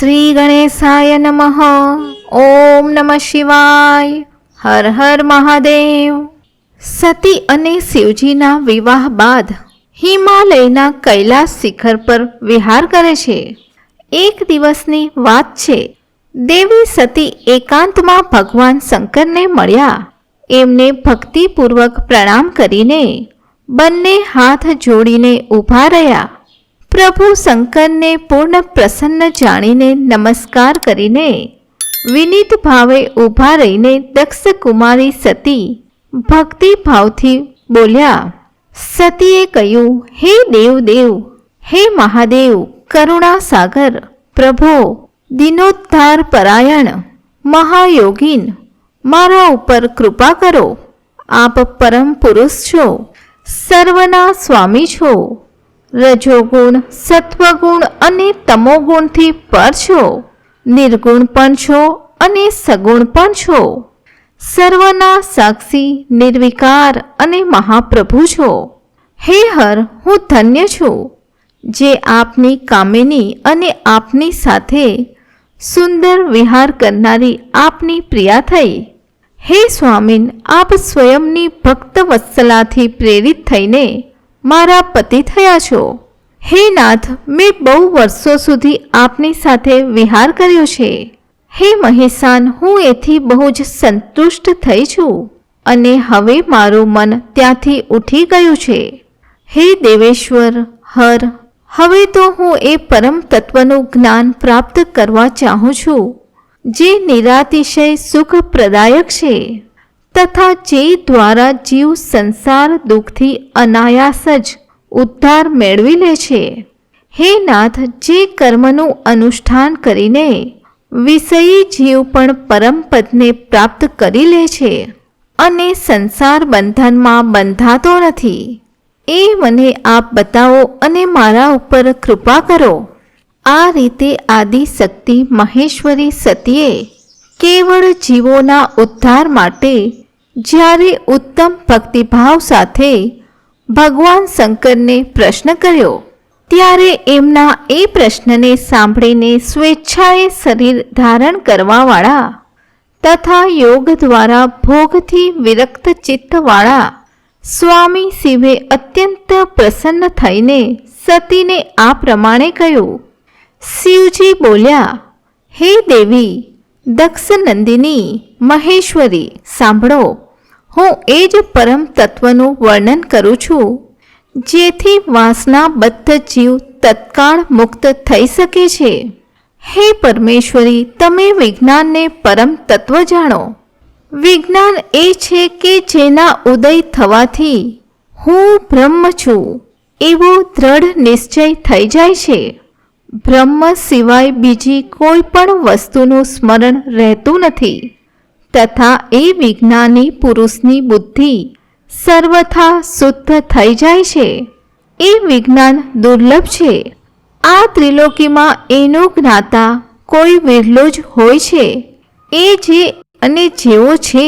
શ્રી ગણેશાય નમઃ. ઓમ નમઃ શિવાય. હર હર મહાદેવ. સતી અને શિવજીના વિવાહ બાદ હિમાલયના કૈલાસ શિખર પર વિહાર કરે છે. એક દિવસની વાત છે. દેવી સતી એકાંતમાં ભગવાન શંકરને મળ્યા. એમને ભક્તિપૂર્વક પ્રણામ કરીને બંને હાથ જોડીને ઊભા રહ્યા. પ્રભુ શંકરને પૂર્ણ પ્રસન્ન જાણીને નમસ્કાર કરીને વિનીત ભાવે ઊભા રહીને દક્ષ કુમારી સતી ભક્તિભાવથી બોલ્યા. સતીએ કહ્યું, હે દેવ, હે મહાદેવ, કરુણા સાગર, પ્રભો, દિનોદ્ધાર પરાયણ, મહાયોગીન, મારા ઉપર કૃપા કરો. આપ પરમ પુરુષ છો, સર્વના સ્વામી છો. રજોગુણ, સત્વગુણ અને તમોગુણથી પર છો. નિર્ગુણ પણ છો અને સગુણ પણ છો. સર્વના સાક્ષી, નિર્વિકાર અને મહાપ્રભુ છો. હે હર, હું ધન્ય છું જે આપની કામિની અને આપની સાથે સુંદર વિહાર કરનારી આપની પ્રિયા થઈ. હે સ્વામીન, આપ સ્વયંની ભક્ત વત્સલાથી પ્રેરિત થઈને મારા પતિ થયા છો. હે નાથ, મેં બહુ વર્ષો સુધી આપની સાથે વિહાર કર્યો છે. હે મહેશાન, હું એથી બહુ જ સંતુષ્ટ થઈ છું અને હવે મારું મન ત્યાંથી ઉઠી ગયું છે. હે દેવેશ્વર, હર, હવે તો હું એ પરમ તત્વનું જ્ઞાન પ્રાપ્ત કરવા ચાહું છું જે નિરાતિશય સુખપ્રદાયક છે તથા જે દ્વારા જીવ સંસાર દુઃખથી અનાયાસ જ ઉદ્ધાર મેળવી લે છે. હે નાથ, જે કર્મનું અનુષ્ઠાન કરીને વિષયી જીવ પણ પરમ પદને પ્રાપ્ત કરી લે છે અને સંસાર બંધનમાં બંધાતો નથી, એ મને આપ બતાવો અને મારા ઉપર કૃપા કરો. આ રીતે આદિશક્તિ મહેશ્વરી સતીએ કેવળ જીવોના ઉદ્ધાર માટે જ્યારે ઉત્તમ ભક્તિભાવ સાથે ભગવાન શંકરને પ્રશ્ન કર્યો ત્યારે એમના એ પ્રશ્નને સાંભળીને સ્વેચ્છાએ શરીર ધારણ કરવાવાળા તથા યોગ દ્વારા ભોગથી વિરક્ત ચિત્તવાળા સ્વામી શિવે અત્યંત પ્રસન્ન થઈને સતીને આ પ્રમાણે કહ્યું. શિવજી બોલ્યા, હે દેવી, દક્ષ નંદિની, મહેશ્વરી, સાંભળો. હું એ જ પરમ તત્વનું વર્ણન કરું છું જેથી વાસનાબદ્ધ જીવ તત્કાળ મુક્ત થઈ શકે છે. હે પરમેશ્વરી, તમે વિજ્ઞાનને પરમ તત્વ જાણો. વિજ્ઞાન એ છે કે જેના ઉદય થવાથી હું બ્રહ્મ છું એવો દ્રઢ નિશ્ચય થઈ જાય છે. બ્રહ્મ સિવાય બીજી કોઈ પણ વસ્તુનું સ્મરણ રહેતું નથી તથા એ વિજ્ઞાની પુરુષની બુદ્ધિ સર્વથા શુદ્ધ થઈ જાય છે. એ વિજ્ઞાન દુર્લભ છે. આ ત્રિલોકીમાં એનો જ્ઞાતા કોઈ વિરલો જ હોય છે. એ જે અને જેવો છે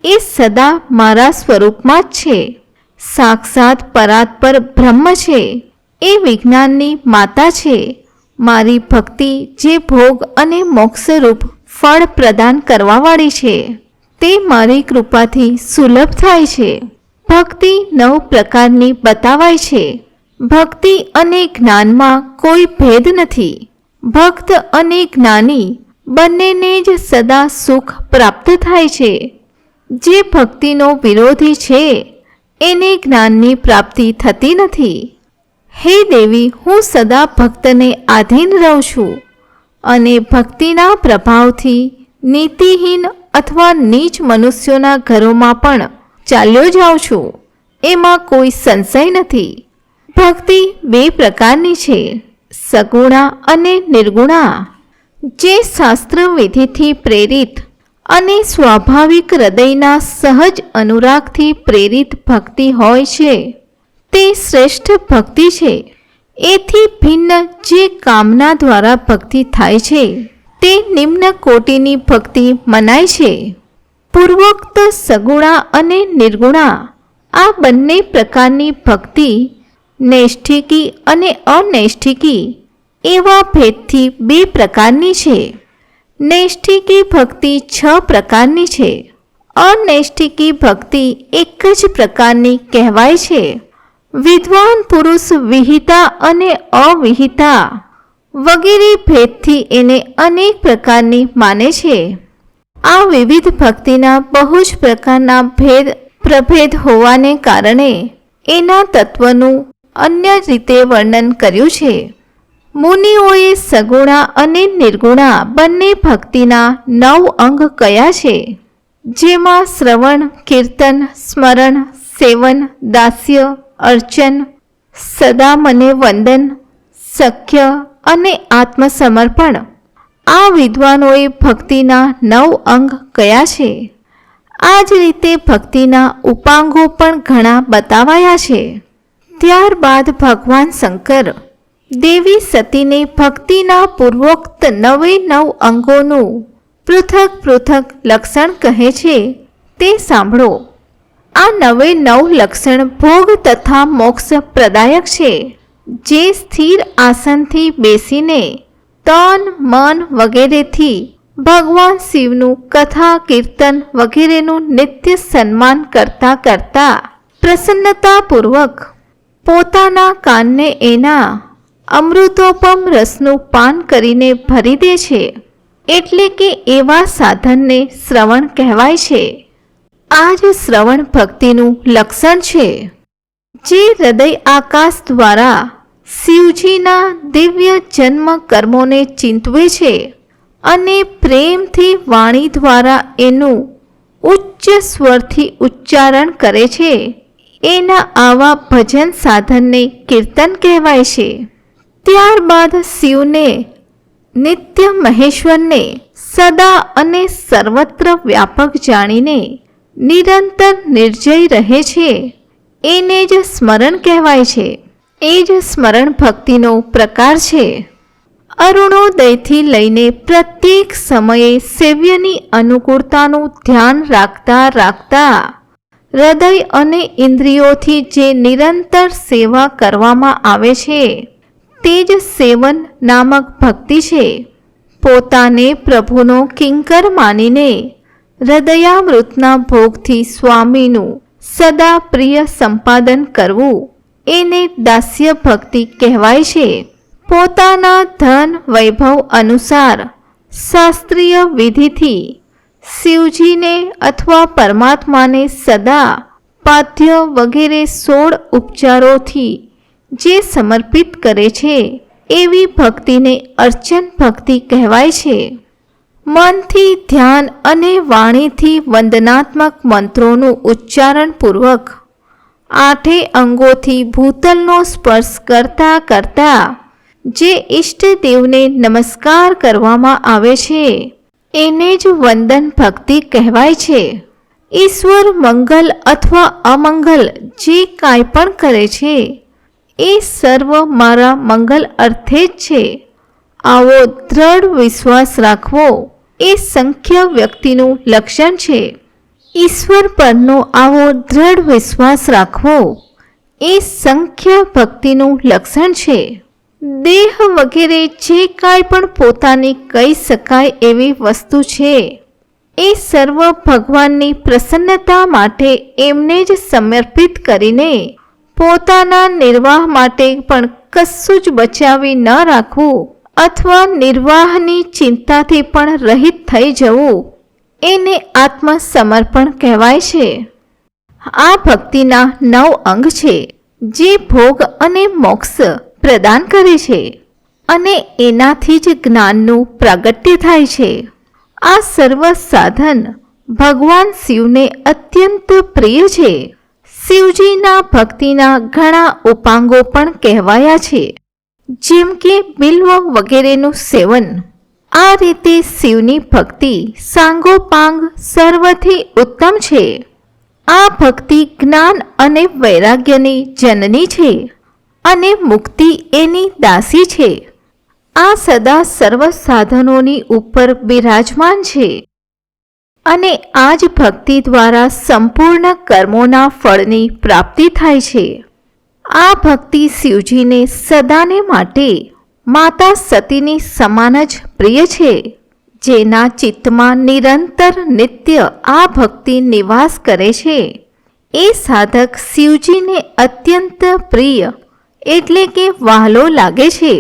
એ સદા મારા સ્વરૂપમાં જ છે. સાક્ષાત પરાત્પર બ્રહ્મ છે. એ વિજ્ઞાનની માતા છે. મારી ભક્તિ જે ભોગ અને મોક્ષરૂપ ફળ પ્રદાન કરવાવાળી છે તે મારી કૃપાથી સુલભ થાય છે. ભક્તિ 9 પ્રકારની બતાવાય છે. ભક્તિ અને જ્ઞાનમાં કોઈ ભેદ નથી. ભક્ત અને જ્ઞાની બંનેને જ સદા સુખ પ્રાપ્ત થાય છે. જે ભક્તિનો વિરોધી છે એને જ્ઞાનની પ્રાપ્તિ થતી નથી. હે દેવી, હું સદા ભક્તને આધીન રહું છું અને ભક્તિના પ્રભાવથી નીતિહીન અથવા નીચ મનુષ્યોના ઘરોમાં પણ ચાલ્યો જાઉં છું. એમાં કોઈ સંશય નથી. ભક્તિ 2 પ્રકારની છે, સગુણા અને નિર્ગુણા. જે શાસ્ત્ર વિધિથી પ્રેરિત અને સ્વાભાવિક હૃદયના સહજ અનુરાગથી પ્રેરિત ભક્તિ હોય છે તે શ્રેષ્ઠ ભક્તિ છે. એથી ભિન્ન જે કામના દ્વારા ભક્તિ થાય છે તે નિમ્ન કોટિની ભક્તિ મનાય છે. પૂર્વોક્ત સગુણા અને નિર્ગુણા આ બંને પ્રકારની ભક્તિ નૈષ્ઠિકી અને અનૈષ્ઠિકી એવા ભેદથી 2 પ્રકારની છે. નૈષ્ઠિકી ભક્તિ 6 પ્રકારની છે. અનૈષ્ઠિકી ભક્તિ એક જ પ્રકારની કહેવાય છે. વિદ્વાન પુરુષ વિહિતા અને અવિહિતા વગેરે ભેદથી એને અનેક પ્રકારની માને છે. આ વિવિધ ભક્તિના બહુ જ પ્રકારના પ્રભેદ હોવાને કારણે એના તત્વનું અન્ય રીતે વર્ણન કર્યું છે. મુનિઓએ સગુણા અને નિર્ગુણા બંને ભક્તિના 9 અંગ કયા છે, જેમાં શ્રવણ, કીર્તન, સ્મરણ, સેવન, દાસ્ય, અર્ચન, સદા મને વંદન, સખ્ય અને આત્મસમર્પણ. આ વિદ્વાનોએ ભક્તિના 9 અંગ કયા છે. આ જ રીતે ભક્તિના ઉપાંગો પણ ઘણા બતાવાયા છે. ત્યારબાદ ભગવાન શંકર દેવી સતીને ભક્તિના પૂર્વોક્ત 9 અંગોનું પૃથક પૃથક લક્ષણ કહે છે, તે સાંભળો. આ 9 લક્ષણ ભોગ તથા મોક્ષ પ્રદાયક છે, જે સ્થિર આસનથી બેસીને તન, મન વગેરેથી ભગવાન શિવનું કથા, કીર્તન વગેરેનું નિત્ય સન્માન કરતા કરતા પ્રસન્નતાપૂર્વક પોતાના કાનને એના અમૃતોપમ રસનું પાન કરીને ભરી દે છે. એટલે કે એવા સાધનને શ્રવણ કહેવાય છે. આ જ શ્રવણ ભક્તિનું લક્ષણ છે, જે હૃદય આકાશ દ્વારા શિવજીના દિવ્ય જન્મ કર્મોને ચિંતવે છે અને પ્રેમથી વાણી દ્વારા એનું ઉચ્ચ સ્વરથી ઉચ્ચારણ કરે છે. એના આવા ભજન સાધનને કીર્તન કહેવાય છે. ત્યારબાદ શિવને, નિત્ય મહેશ્વરને સદા અને સર્વત્ર વ્યાપક જાણીને નિરંતર નિર્જય રહે છે, એને જ સ્મરણ કહેવાય છે. એ જ સ્મરણ ભક્તિનો પ્રકાર છે. અરુણોદયથી લઈને પ્રત્યેક સમયે સેવ્યની અનુકૂળતાનું ધ્યાન રાખતા રાખતા હૃદય અને ઇન્દ્રિયોથી જે નિરંતર સેવા કરવામાં આવે છે, તે જ સેવન નામક ભક્તિ છે. પોતાને પ્રભુનો કિંકર માનીને હૃદયામૃતના ભોગથી સ્વામીનું સદા પ્રિય સંપાદન કરવું, એને દાસ્ય ભક્તિ કહેવાય છે. પોતાના ધન વૈભવ અનુસાર શાસ્ત્રીય વિધિથી શિવજીને અથવા પરમાત્માને સદા પાદ્ય વગેરે 16 ઉપચારોથી જે સમર્પિત કરે છે, એવી ભક્તિને અર્ચન ભક્તિ કહેવાય છે. મનથી ધ્યાન અને વાણીથી વંદનાત્મક મંત્રોનું ઉચ્ચારણ પૂર્વક 8 અંગોથી ભૂતલનો સ્પર્શ કરતા કરતા જે ઈષ્ટદેવને નમસ્કાર કરવામાં આવે છે, એને જ વંદન ભક્તિ કહેવાય છે. ઈશ્વર મંગલ અથવા અમંગલ જે કાંઈ પણ કરે છે, એ સર્વ મારા મંગલ અર્થે જ છે. આવો દ્રઢ વિશ્વાસ રાખવો એ સંખ્ય વ્યક્તિનું લક્ષણ છે. ઈશ્વર પરનો આવો દ્રઢ વિશ્વાસ રાખવો એ સંખ્ય ભક્તિનું લક્ષણ છે. દેહ વગેરે જે કાંઈ પણ પોતાની કહી શકાય એવી વસ્તુ છે, એ સર્વ ભગવાનની પ્રસન્નતા માટે એમને જ સમર્પિત કરીને પોતાના નિર્વાહ માટે પણ કશું જ બચાવી ન રાખવું અથવા નિર્વાહની ચિંતાથી પણ રહિત થઈ જવું, એને આત્મસમર્પણ કહેવાય છે. આ ભક્તિના 9 અંગ છે, જે ભોગ અને મોક્ષ પ્રદાન કરે છે અને એનાથી જ જ્ઞાનનું પ્રાગટ્ય થાય છે. આ સર્વ સાધન ભગવાન શિવને અત્યંત પ્રિય છે. શિવજીના ભક્તિના ઘણા ઉપાંગો પણ કહેવાયા છે, જેમ કે બિલ્વ વગેરેનું સેવન. આ રીતે શિવની ભક્તિ સાંગોપાંગ સર્વથી ઉત્તમ છે. આ ભક્તિ જ્ઞાન અને વૈરાગ્યની જનની છે અને મુક્તિ એની દાસી છે. આ સદા સર્વ સાધનોની ઉપર બિરાજમાન છે અને આ જ ભક્તિ દ્વારા સંપૂર્ણ કર્મોના ફળની પ્રાપ્તિ થાય છે. આ ભક્તિ શિવજીને સદાને માટે માતા સતીની સમાન જ પ્રિય છે. જેના ચિત્તમાં નિરંતર નિત્ય આ ભક્તિ નિવાસ કરે છે એ સાધક શિવજીને અત્યંત પ્રિય એટલે કે વહાલો લાગે છે.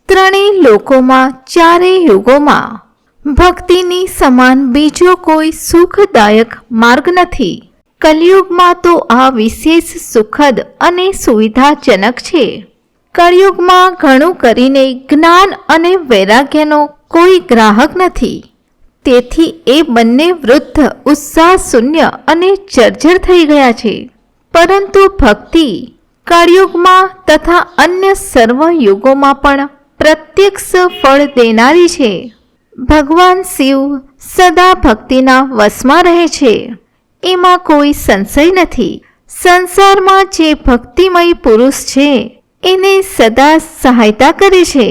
ત્રણેય લોકોમાં ચારેય યુગોમાં ભક્તિની સમાન બીજો કોઈ સુખદાયક માર્ગ નથી. કલિયુગમાં તો આ વિશેષ સુખદ અને સુવિધાજનક છે. કળિયુગમાં ઘણું કરીને જ્ઞાન અને વૈરાગ્યનો કોઈ ગ્રાહક નથી. તેથી એ બંને વૃદ્ધ ઉત્સાહ શૂન્ય અને જર્જર થઈ ગયા છે. પરંતુ ભક્તિ કળિયુગમાં તથા અન્ય સર્વ યુગોમાં પણ પ્રત્યક્ષ ફળ દેનારી છે. ભગવાન શિવ સદા ભક્તિના વશમાં રહે છે, એમાં કોઈ સંશય નથી. સંસારમાં જે ભક્તિમય પુરુષ છે એને સદા સહાયતા કરે છે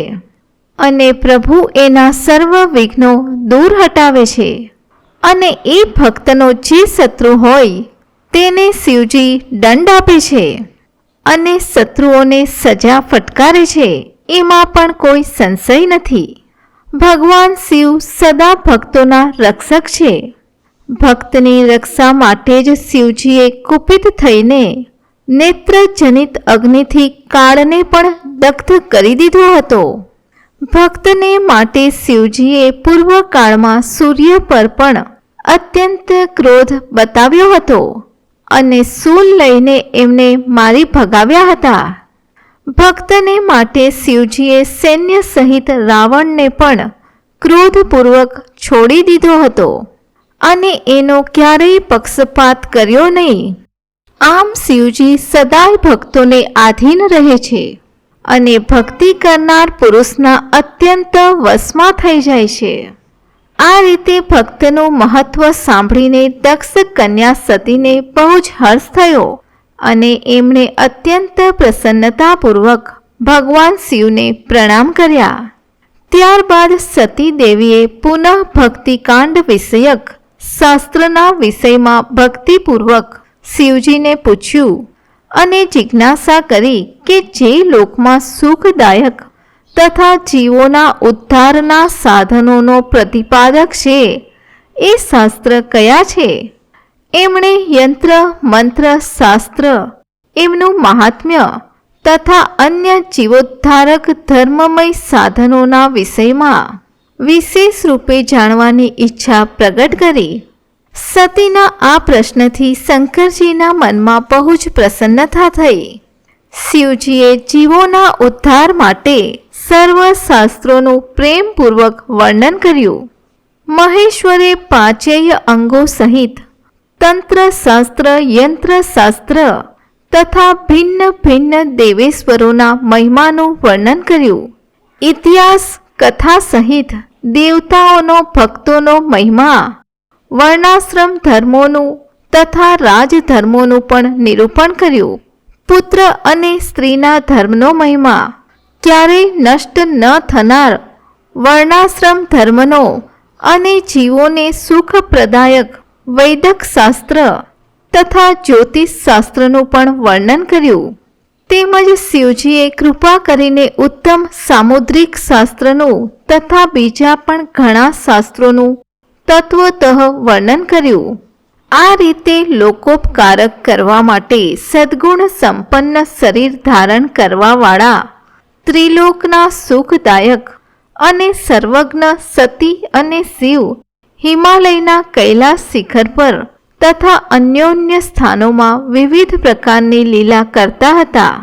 અને પ્રભુ એના સર્વ વિઘ્નો દૂર હટાવે છે. અને એ ભક્તનો જે શત્રુ હોય તેને શિવજી દંડ આપે છે અને શત્રુઓને સજા ફટકારે છે, એમાં પણ કોઈ સંશય નથી. ભગવાન શિવ સદા ભક્તોના રક્ષક છે. ભક્તની રક્ષા માટે જ શિવજીએ કુપિત થઈને નેત્રજનિત અગ્નિથી કાળને પણ દગ્ધ કરી દીધો હતો. ભક્તને માટે શિવજીએ પૂર્વકાળમાં સૂર્ય પર પણ અત્યંત ક્રોધ બતાવ્યો હતો અને શૂલ લઈને એમને મારી ભગાવ્યા હતા. ભક્તને માટે શિવજીએ સૈન્ય સહિત રાવણને પણ ક્રોધપૂર્વક છોડી દીધો હતો અને એનો ક્યારેય પક્ષપાત કર્યો નહીં. આમ શિવજી સદાય ભક્તોને આધીન રહે છે અને ભક્તિ કરનાર પુરુષના અત્યંત વશમાં થઈ જાય છે. આ રીતે ભક્તનું મહત્વ સાંભળીને દક્ષ કન્યા સતીને બહુ જ હર્ષ થયો અને એમણે અત્યંત પ્રસન્નતાપૂર્વક ભગવાન શિવને પ્રણામ કર્યા. ત્યારબાદ સતી દેવીએ પુનઃ ભક્તિકાંડ વિષયક શાસ્ત્રના વિષયમાં ભક્તિપૂર્વક શિવજીને પૂછ્યું અને જિજ્ઞાસા કરી કે જે લોકમાં સુખદાયક તથા જીવોના ઉદ્ધારના સાધનોનો પ્રતિપાદક છે એ શાસ્ત્ર કયા છે. એમણે યંત્ર મંત્ર શાસ્ત્ર, એમનું મહાત્મ્ય તથા અન્ય જીવોદ્ધારક ધર્મમય સાધનોના વિષયમાં વિશેષ રૂપે જાણવાની ઈચ્છા પ્રગટ કરી. સતીના આ પ્રશ્નથી શંકરજીના મનમાં બહુ જ પ્રસન્નતા થઈ. શિવજીએ જીવોના ઉદ્ધાર માટે સર્વ શાસ્ત્રોનું પ્રેમપૂર્વક વર્ણન કર્યું. મહેશ્વરે પાંચેય અંગો સહિત તંત્રશાસ્ત્ર, યંત્રશાસ્ત્ર તથા ભિન્ન ભિન્ન દેવેશ્વરોના મહિમાનું વર્ણન કર્યું. ઇતિહાસ કથા સહિત દેવતાઓનો ભક્તોનો મહિમા, વર્ણાશ્રમ ધર્મોનું તથા રાજધર્મોનું પણ નિરૂપણ કર્યું. પુત્ર અને સ્ત્રીના ધર્મનો મહિમા, ક્યારેય નષ્ટ ન થનાર વર્ણાશ્રમ ધર્મનો અને જીવોને સુખપ્રદાયક વૈદક શાસ્ત્ર તથા જ્યોતિષ શાસ્ત્રનું પણ વર્ણન કર્યું. તેમજ શિવજીએ કૃપા કરીને ઉત્તમ સામુદ્રિક શાસ્ત્રનું તથા બીજા પણ ઘણા શાસ્ત્રોનું તત્વતઃ વર્ણન કર્યું. આ રીતે લોકોપકારક કરવા માટે સદ્ગુણ સંપન્ન શરીર ધારણ કરવાવાળા ત્રિલોકના સુખદાયક અને સર્વજ્ઞ સતી અને શિવ હિમાલયના કૈલાસ શિખર પર તથા અન્યોન્ય સ્થાનોમાં વિવિધ પ્રકારની લીલા કરતા હતા.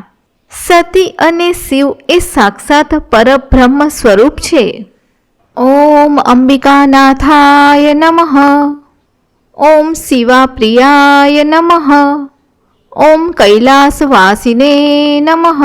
સતી અને શિવ એ સાક્ષાત પરબ્રહ્મ સ્વરૂપ છે. ઓમ અંબિકાનાથાય નમઃ. ઓમ શિવાપ્રિયાય નમઃ. ઓમ કૈલાસવાસિને નમઃ.